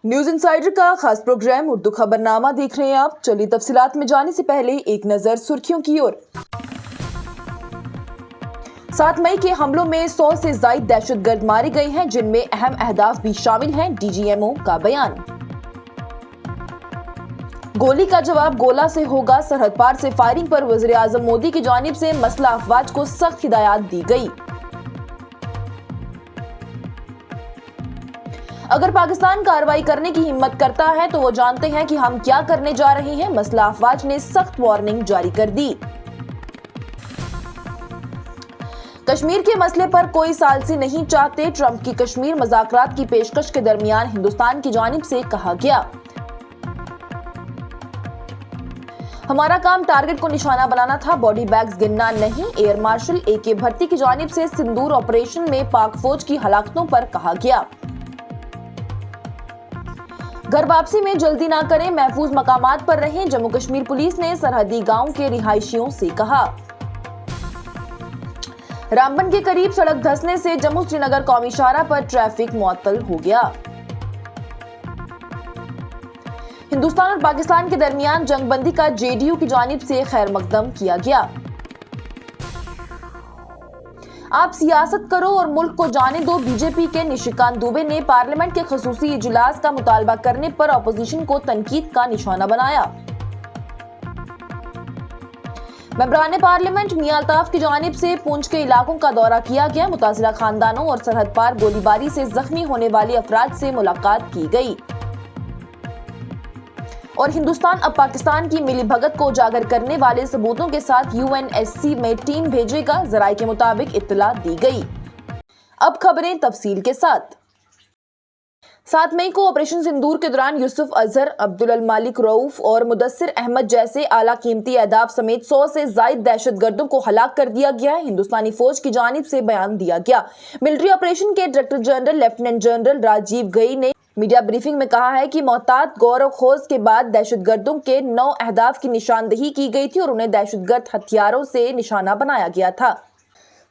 News insider का खास programme Urdu खबरनामा देख रहे हैं आप। चलिए तफसीलात में जाने से पहले एक नजर सुर्खियों की ओर। 7 मई के हमलों में 100 से ज्यादा दहशतगर्द मारे गए हैं, जिनमें अहम अहदाफ भी शामिल हैं। डीजीएमओ का बयान। गोली का जवाब गोला से होगा। सरहद पार से फायरिंग पर वज़ीर आज़म मोदी की जानिब से मसला अफवाज को सख्त हिदायत दी गई। अगर पाकिस्तान कार्रवाई करने की हिम्मत करता है तो वो जानते हैं कि हम क्या करने जा रहे हैं। मसला अफवाज ने सख्त वार्निंग जारी कर दी। कश्मीर के मसले पर कोई सालसी नहीं चाहते। ट्रंप की कश्मीर मज़ाकरात की पेशकश के दरमियान हिंदुस्तान की जानिब से कहा गया। हमारा काम टारगेट को निशाना बनाना था, बॉडी बैग्स गिनना नहीं। एयर मार्शल AK भर्ती की जानिब से सिंदूर ऑपरेशन में पाक फौज की हलाकतों पर कहा गया। घर वापसी में जल्दी ना करें, महफूज मकामात पर रहें। जम्मू कश्मीर पुलिस ने सरहदी गांव के रिहायशियों से कहा। रामबन के करीब सड़क धंसने से जम्मू श्रीनगर कौमी शाहराह पर ट्रैफिक मुअत्तल हो गया। हिंदुस्तान और पाकिस्तान के दरमियान जंगबंदी का JDU की जानिब से खैर मकदम किया गया। आप सियासत करो और मुल्क को जाने दो। बीजेपी के निशिकांत दुबे ने पार्लियामेंट के खसूसी इजलास का मुतालबा करने पर अपोजिशन को तनकीद का निशाना बनाया। मेंबरान पार्लियामेंट मियां अल्ताफ की जानिब से पूंछ के इलाकों का दौरा किया गया। मुतासिरा खानदानों और सरहद पार गोलीबारी से जख्मी होने वाले अफराद से मुलाकात की गई। और हिंदुस्तान अब पाकिस्तान की मिली भगत को उजागर करने वाले सबूतों के साथ UNSC में टीम भेजेगा, जराये के मुताबिक इत्तला दी गई। अब खबरें तफसील के साथ। 7 मई को ऑपरेशन सिंदूर के दौरान यूसुफ अजहर, अब्दुल मालिक रऊफ और मुदस्सिर अहमद जैसे आला कीमती अहदाफ समेत 100 से ज्यादा दहशतगर्दों को हलाक कर दिया गया है। हिंदुस्तानी फौज की जानिब से बयान दिया गया। मिलिट्री ऑपरेशन के director general lieutenant general Rajiv Ghai ने मीडिया ब्रीफिंग में कहा है कि मोहतात गौर और खोज के बाद दहशतगर्दों के 9 अहदाफ की निशानदही की गई थी और उन्हें दहशतगर्द हथियारों से निशाना बनाया गया था।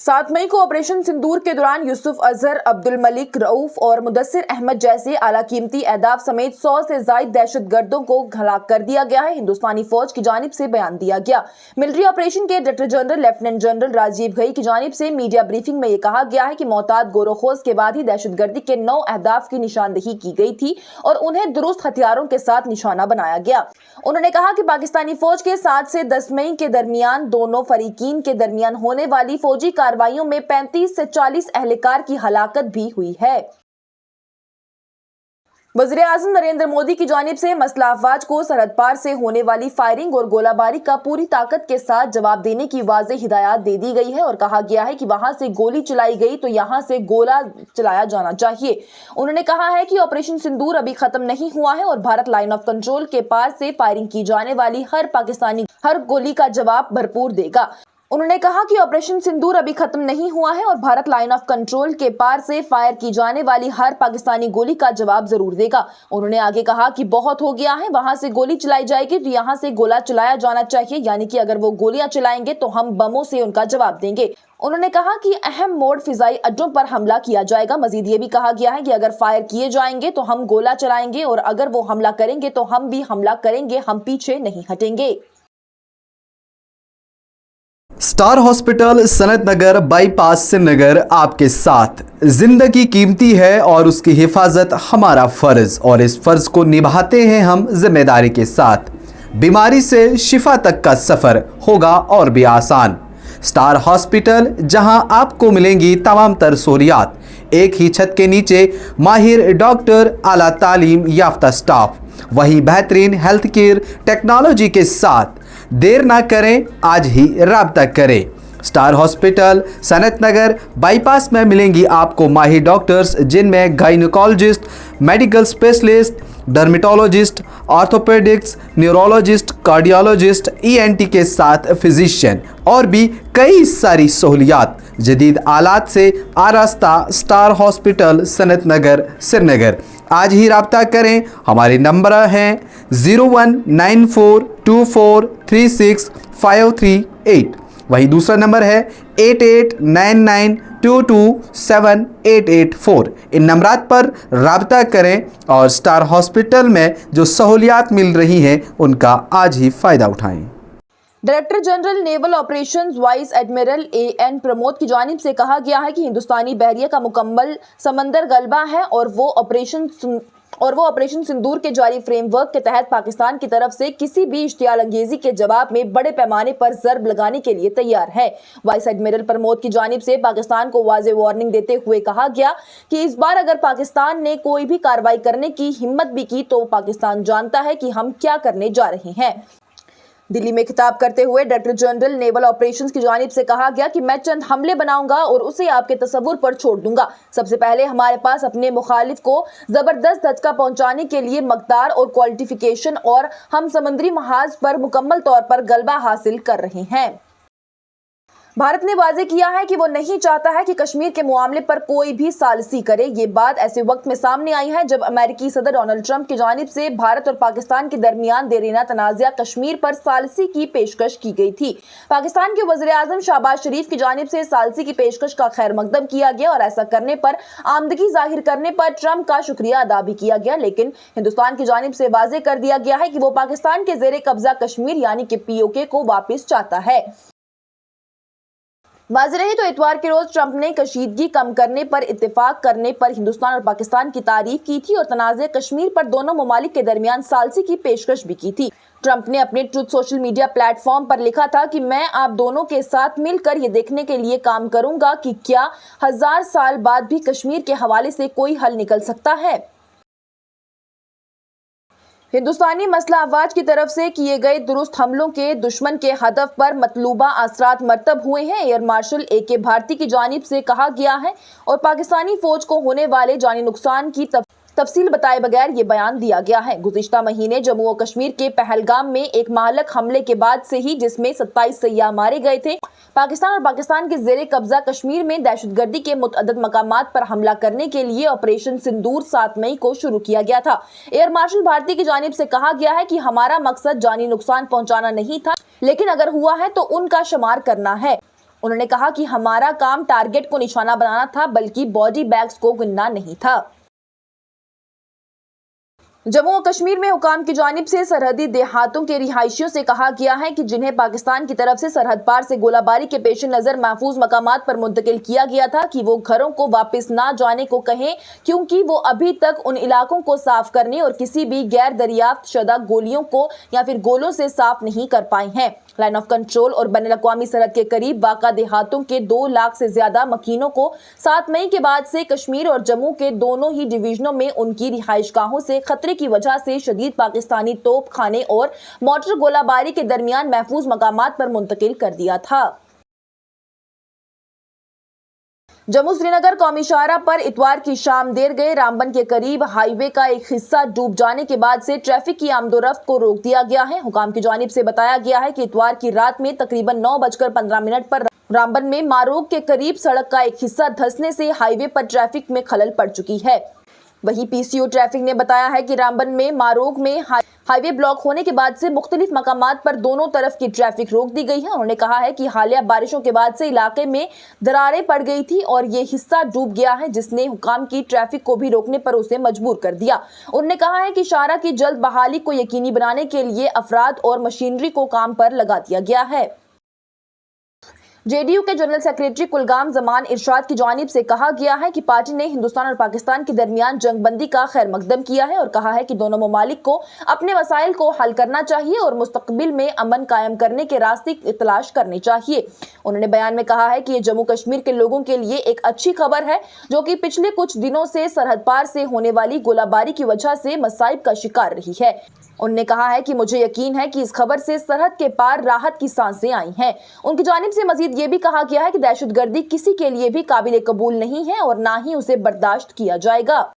7 मई को ऑपरेशन सिंदूर के दौरान यूसुफ अजहर, अब्दुल मलिक रऊफ और मुदस्सिर अहमद जैसे आला कीमती अहदाफ समेत 100 से ज्यादा दहशतगर्दों को हलाक कर दिया गया है। हिंदुस्तानी फौज की जानिब से बयान दिया गया। मिलिट्री ऑपरेशन के director general lieutenant general Rajiv Ghai की जानिब से मीडिया ब्रीफिंग में ये कहा गया है कि मोहतात गोरोखोज के बाद ही दहशतगर्दी के 9 अहदाफ की निशानदही की गई थी और उन्हें दुरुस्त हथियारों के साथ निशाना बनाया गया। उन्होंने कहा कि पाकिस्तानी फौज के 7 से 10 मई के दरमियान दोनों फरीकीन के दरमियान होने वाली फौजी कार्रवाइयों में 35 से 40 एहलकार की हलाकत भी हुई है। वज़ीर आज़म नरेंद्र मोदी की जानिब से मसला अफवाज को सरहद पार से होने वाली फायरिंग और गोलाबारी का पूरी ताकत के साथ जवाब देने की वाज़ेह हिदायत दे दी गई है और कहा गया है कि वहां से गोली चलाई गई तो यहां से गोला चलाया जाना चाहिए। उन्होंने कहा है कि ऑपरेशन सिंदूर अभी खत्म नहीं हुआ है और भारत लाइन ऑफ कंट्रोल के पार से फायरिंग की जाने वाली हर पाकिस्तानी हर गोली का जवाब भरपूर देगा। उन्होंने कहा कि ऑपरेशन सिंदूर अभी खत्म नहीं हुआ है और भारत लाइन ऑफ कंट्रोल के पार से फायर की जाने वाली हर पाकिस्तानी गोली का जवाब जरूर देगा। उन्होंने आगे कहा कि बहुत हो गया है, वहां से गोली चलाई जाएगी तो यहां से गोला चलाया जाना चाहिए, यानी कि अगर वो गोलियां चलाएंगे तो हम बमों से उनका जवाब देंगे। उन्होंने कहा कि अहम मोड फिजाई अड्डों पर हमला किया जाएगा। मजीद ये भी कहा गया है कि अगर फायर किए जाएंगे तो हम गोला चलाएंगे और अगर वो हमला करेंगे तो हम भी हमला करेंगे, हम पीछे नहीं हटेंगे। स्टार हॉस्पिटल सनत नगर बाईपास श्रीनगर आपके साथ। जिंदगी कीमती है और उसकी हिफाजत हमारा फर्ज, और इस फर्ज को निभाते हैं हम जिम्मेदारी के साथ। बीमारी से शिफा तक का सफर होगा और भी आसान। स्टार हॉस्पिटल, जहां आपको मिलेंगी तमाम तर सहूलियात, एक ही छत के नीचे माहिर डॉक्टर, आला तालीम याफ्ता स्टाफ, वही बेहतरीन हेल्थ केयर टेक्नोलॉजी के साथ। देर ना करें, आज ही राब्ता करें। स्टार हॉस्पिटल सनत नगर बाईपास में मिलेंगी आपको माहिर डॉक्टर्स, जिनमें gynaecologist, medical specialist, dermatologist, orthopaedics, neurologist, cardiologist, ENT के साथ फिजिशियन और भी कई सारी सहूलियात जदीद आलात से आरास्ता। स्टार हॉस्पिटल सनत नगर श्रीनगर। आज ही राब्ता करें। हमारे नंबर हैं 019424365538। वही दूसरा नंबर है 8899 227884 इन नंबरात पर राब्ता करें और स्टार हॉस्पिटल में जो सहूलियात मिल रही हैं उनका आज ही फ़ायदा उठाएं। Director general naval operations vice admiral AN Pramod की जानिब से कहा गया है कि हिंदुस्तानी बहरिया का मुकम्मल समंदर गलबा है और वो ऑपरेशन सिंदूर के जारी फ्रेमवर्क के तहत पाकिस्तान की तरफ से किसी भी इश्तियाल अंगेजी के जवाब में बड़े पैमाने पर ज़र्ब लगाने के लिए तैयार है। वाइस एडमिरल प्रमोद की जानिब से पाकिस्तान को वाज़ेह वार्निंग देते हुए कहा गया कि इस बार अगर पाकिस्तान ने कोई भी कार्रवाई करने की हिम्मत भी की तो पाकिस्तान जानता है कि हम क्या करने जा रहे हैं। दिल्ली में खिताब करते हुए डायरेक्टर जनरल नेवल ऑपरेशंस की जानिब से कहा गया कि मैं चंद हमले बनाऊंगा और उसे आपके तसव्वुर पर छोड़ दूंगा। सबसे पहले हमारे पास अपने मुखालिफ को जबरदस्त धचका पहुंचाने के लिए मकदार और क्वालिफिकेशन और हम समुद्री महाज पर मुकम्मल तौर पर गलबा हासिल कर रहे हैं। भारत ने वाज़ेह किया है कि वो नहीं चाहता है कि कश्मीर के मामले पर कोई भी सालिसी करे। ये बात ऐसे वक्त में सामने आई है जब अमेरिकी सदर डोनाल्ड ट्रंप की जानिब से भारत और पाकिस्तान के दरमियान देरीना तनाज़ा कश्मीर पर सालिसी की पेशकश की गई थी। पाकिस्तान के वज़ीर आज़म शहबाज शरीफ की जानिब से सालिसी की पेशकश का खैर मकदम किया गया और ऐसा करने पर आमदगी जाहिर करने पर ट्रंप का शुक्रिया अदा भी किया गया, लेकिन हिंदुस्तान की जानिब से वाज़ेह कर दिया गया है कि वो पाकिस्तान के ज़ेरे कब्जा कश्मीर यानी कि POK को वापस चाहता है। वाज़ेह रहे तो इतवार के रोज ट्रंप ने कशीदगी कम करने पर इत्तेफाक करने पर हिंदुस्तान और पाकिस्तान की तारीफ की थी और तनाज़े कश्मीर पर दोनों ममालिक के दरमियान सालिसी की पेशकश भी की थी। ट्रंप ने अपने ट्रुथ सोशल मीडिया प्लेटफॉर्म पर लिखा था कि मैं आप दोनों के साथ मिलकर ये देखने के लिए काम करूंगा कि क्या 1000 साल बाद भी कश्मीर के हवाले से कोई हल निकल सकता है। हिंदुस्तानी मसला अफवाज की तरफ से किए गए दुरुस्त हमलों के दुश्मन के हदफ पर मतलूबा असरात मरतब हुए हैं। एयर मार्शल AK भारती की जानिब से कहा गया है और पाकिस्तानी फौज को होने वाले जानी नुकसान की तफसील बताए बगैर ये बयान दिया गया है। गुज़िश्ता महीने जम्मू और कश्मीर के पहलगाम में एक महालक हमले के बाद से ही जिसमें 27 सय्याह मारे गए थे, पाकिस्तान और पाकिस्तान के ज़ेरे कब्जा कश्मीर में दहशतगर्दी के मुतअद्दिद मकामात पर हमला करने के लिए ऑपरेशन सिंदूर 7 मई को शुरू किया गया था। एयर मार्शल भारती की जानिब से कहा गया है कि हमारा मकसद जानी नुकसान पहुंचाना नहीं था, लेकिन अगर हुआ है तो उनका शुमार करना है। उन्होंने कहा कि हमारा काम टारगेट को निशाना बनाना था, बल्कि बॉडी बैग्स को गिनना नहीं था। जम्मू और कश्मीर में हुकाम की जानिब से सरहदी देहातों के रिहायशियों से कहा गया है कि जिन्हें पाकिस्तान की तरफ से सरहद पार से गोलाबारी के पेश नज़र महफूज मकामात पर मुंतकिल किया गया था कि वो घरों को वापस ना जाने को कहें, क्योंकि वो अभी तक उन इलाकों को साफ करने और किसी भी गैर दरियाफ्त शुदा गोलियों को या फिर गोलों से साफ नहीं कर पाए हैं। लाइन ऑफ कंट्रोल और बैनुल-अक़वामी सरहद के करीब वाक़ा देहातों के 2 लाख से ज्यादा मकीनों को 7 मई के बाद से कश्मीर और जम्मू के दोनों ही डिवीजनों में उनकी रिहाइशगाहों से खतरे की वजह से शदीद पाकिस्तानी तोप खाने और मोटर गोलाबारी के दरमियान महफूज मकामात पर मुंतकिल कर दिया था। जम्मू श्रीनगर कौमी शाहराह पर इतवार की शाम देर गए रामबन के करीब हाईवे का एक हिस्सा डूब जाने के बाद से ट्रैफिक की आमदोरफ्त को रोक दिया गया है। हुकाम की जानिब से बताया गया है कि इतवार की रात में तकरीबन 9:15 पर रामबन में मारोग के करीब सड़क का एक हिस्सा धंसने से हाईवे पर ट्रैफिक में खलल पड़ चुकी है। वहीं PCO ट्रैफिक ने बताया है कि रामबन में मारोग में हाईवे ब्लॉक होने के बाद से मुख्तलिफ मकामात पर दोनों तरफ की ट्रैफिक रोक दी गई है। उन्होंने कहा है कि हालिया बारिशों के बाद से इलाके में दरारें पड़ गई थी और ये हिस्सा डूब गया है, जिसने हुकाम की ट्रैफिक को भी रोकने पर उसे मजबूर कर दिया। उन्होंने कहा है कि शाहराह की जल्द बहाली को यकीनी बनाने के लिए अफराद और मशीनरी को काम पर लगा दिया गया है। JDU के जनरल सेक्रेटरी कुलगाम जमान इरशाद की जानिब से कहा गया है कि पार्टी ने हिंदुस्तान और पाकिस्तान के दरमियान जंगबंदी का खैर मकदम किया है और कहा है कि दोनों ममालिक को अपने मसाइल को हल करना चाहिए और मुस्तकबिल में अमन कायम करने के रास्ते तलाश करने चाहिए। उन्होंने बयान में कहा है कि ये जम्मू कश्मीर के लोगों के लिए एक अच्छी खबर है, जो कि पिछले कुछ दिनों से सरहद पार से होने वाली गोलाबारी की वजह से मसाइब का शिकार रही है। उन्होंने कहा है कि मुझे यकीन है कि इस खबर से सरहद के पार राहत की सांसें आई हैं। उनकी जानिब से मजीद ये भी कहा गया है कि दहशतगर्दी किसी के लिए भी काबिल कबूल नहीं है और ना ही उसे बर्दाश्त किया जाएगा।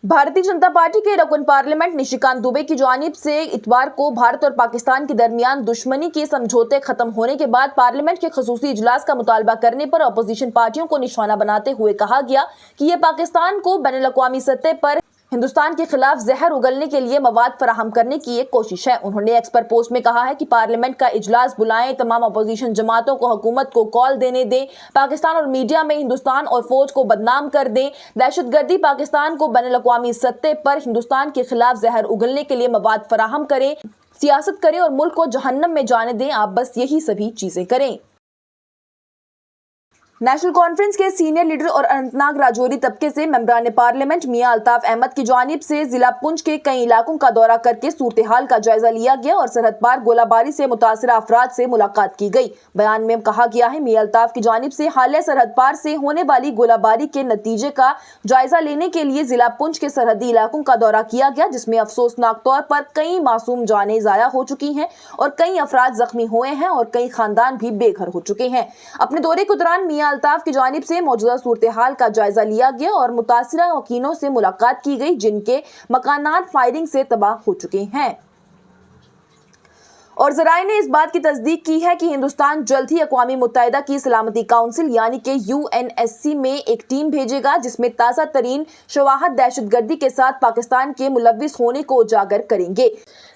भारतीय जनता पार्टी के रकुन पार्लियामेंट निशिकांत दुबे की जानिब से इतवार को भारत और पाकिस्तान के दरमियान दुश्मनी के समझौते खत्म होने के बाद पार्लियामेंट के खसूसी इजलास का मुतालबा करने पर अपोजिशन पार्टियों को निशाना बनाते हुए कहा गया कि यह पाकिस्तान को बैनुल-अक़वामी सतह पर ہندوستان کے خلاف زہر اگلنے کے لیے مواد فراہم کرنے کی ایک کوشش ہے۔ انہوں نے ایکس پر پوسٹ میں کہا ہے کہ پارلیمنٹ کا اجلاس بلائیں، تمام اپوزیشن جماعتوں کو حکومت کو کال دینے دیں، پاکستان اور میڈیا میں ہندوستان اور فوج کو بدنام کر دیں، دہشت گردی پاکستان کو بین الاقوامی سطح پر ہندوستان کے خلاف زہر اگلنے کے لیے مواد فراہم کریں، سیاست کریں اور ملک کو جہنم میں جانے دیں۔ آپ بس یہی سبھی چیزیں کریں۔ نیشنل کانفرنس کے سینئر لیڈر اور اننت ناگ راجوری طبقے سے ممبران پارلیمنٹ میاں الطاف احمد کی جانب سے ضلع پنچ کے کئی علاقوں کا دورہ کر کے صورتحال کا جائزہ لیا گیا اور سرحد پار گولہ باری سے متاثرہ افراد سے ملاقات کی گئی۔ بیان میں کہا گیا ہے میاں الطاف کی جانب سے حالیہ سرحد پار سے ہونے والی گولہ باری کے نتیجے کا جائزہ لینے کے لیے ضلع پنچ کے سرحدی علاقوں کا دورہ کیا گیا، جس میں افسوسناک طور پر کئی معصوم جانیں ضائع ہو چکی ہیں اور کئی افراد زخمی ہوئے ہیں اور کئی خاندان بھی بے گھر ہو چکے ہیں۔ اپنے دورے کے دوران میاں الطاف کی جانب سے موجودہ صورتحال کا جائزہ لیا گیا اور متاثرہ وکیلوں سے ملاقات کی گئی جن کے مکانات فائرنگ سے تباہ ہو چکے ہیں۔ اور ذرائع نے اس بات کی تصدیق کی ہے کہ ہندوستان جلد ہی اقوام متحدہ کی سلامتی کونسل یعنی کہ UNSC میں ایک ٹیم بھیجے گا جس میں تازہ ترین شواہد دہشت گردی کے ساتھ پاکستان کے ملوث ہونے کو اجاگر کریں گے۔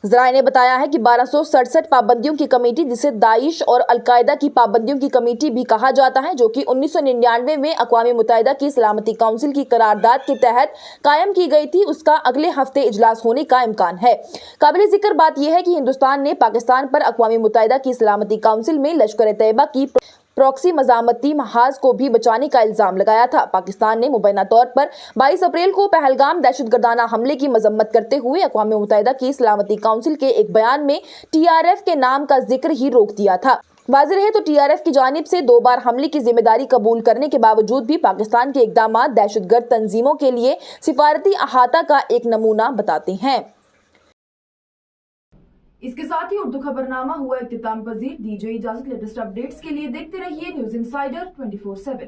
ذرائع نے بتایا ہے کہ 1267 پابندیوں کی کمیٹی، جسے داعش اور القاعدہ کی پابندیوں کی کمیٹی بھی کہا جاتا ہے، جو کہ 1999 میں اقوام متحدہ کی سلامتی کونسل کی قرارداد کے تحت قائم کی گئی تھی، اس کا اگلے ہفتے اجلاس ہونے کا امکان ہے۔ قابل ذکر بات یہ ہے کہ ہندوستان نے پاکستان پر اقوام متحدہ کی سلامتی کونسل میں لشکر طیبہ کی پراکسی مزاحمتی محاذ کو بھی بچانے کا الزام لگایا تھا۔ پاکستان نے مبینہ طور پر 22 اپریل کو پہلگام دہشت گردانہ حملے کی مذمت کرتے ہوئے اقوام متحدہ کی سلامتی کونسل کے ایک بیان میں TRF کے نام کا ذکر ہی روک دیا تھا۔ واضح رہے تو TRF کی جانب سے 2 بار حملے کی ذمہ داری قبول کرنے کے باوجود بھی پاکستان کے اقدامات دہشت گرد تنظیموں کے لیے سفارتی احاطہ کا ایک نمونہ بتاتے ہیں۔ اس کے ساتھ ہی اردو خبرنامہ ہوا اختتام پذیر۔ دیجیے اجازت، لیٹسٹ اپڈیٹس کے لیے دیکھتے رہیے نیوز انسائیڈر 24/7۔